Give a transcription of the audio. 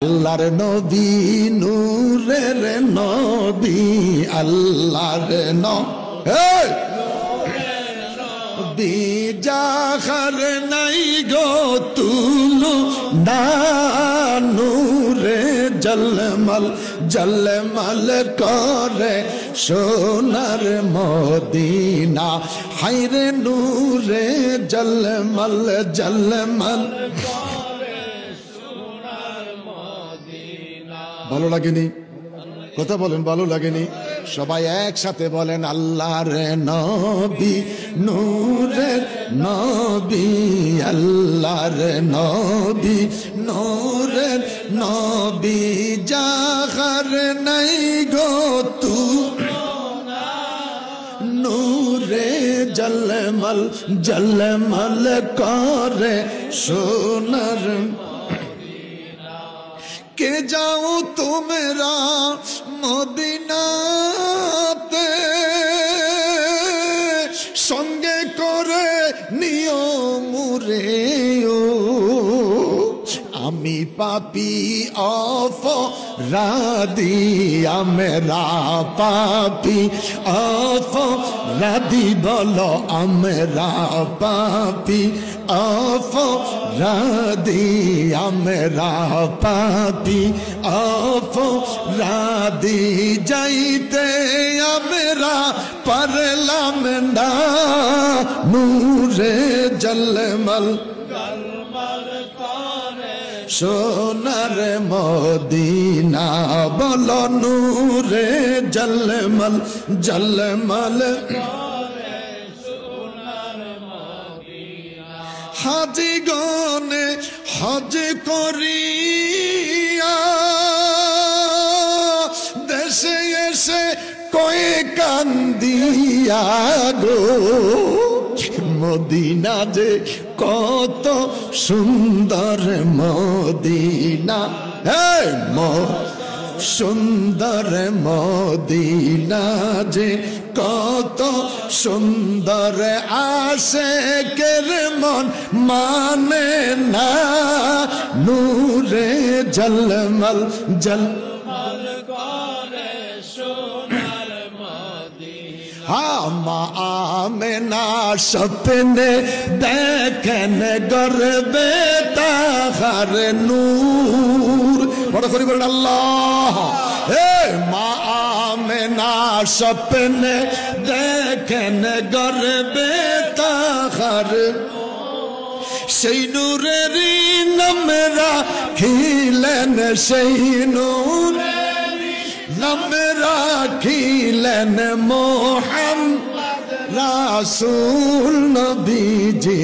আল্লাহর নবী নূরের নবী আল্লাহর নবী জাহার নাই গো তুলু না নূরে জলমল জলমল করে সোনার মদিনা হায়রে নূরে জলমল জলমল। ভালো লাগেনি? কথা বলেন, ভালো লাগেনি? সবাই একসাথে বলেন আল্লাহর নবী নূরের নবী আল্লাহর নবী নূরের নবী জাহার নাই গো তু নূরে জলমল জলমল করে সোনার। के जाओ तुमरा मदीनाते संगे करे नियो मुरे आमी पापी अपराधी आमेरा पापी अपराधी बोलो आमेरा पापी अपराधी आमेरा पापी अपराधी जाइते आमेरा परलाम ना नूरे जलमल সোনার মদিনা বলো নূরে জলমল জলমল। হাজি গনে হজ করিয়া দেশে এসে কয়ে কান্দিয়া গো মদিনা যে কত সুন্দর মদিনা হে সুন্দর মদিনা যে কত সুন্দর আশিকের মন মানে না নূরে জলমল জলমল করে সোনার মদিনা। মা আমেনা স্বপ্নে দেখেন গর্বে তাহার নূর বড় করে বলেন আল্লাহ। হে মা আমেনা স্বপ্নে দেখেন গর্বে তাহার সেই নূরেরই নাম রাখিলেন সেই নূর নাম রাখিলেন মোহাম্মদ রাসূল নবীজি।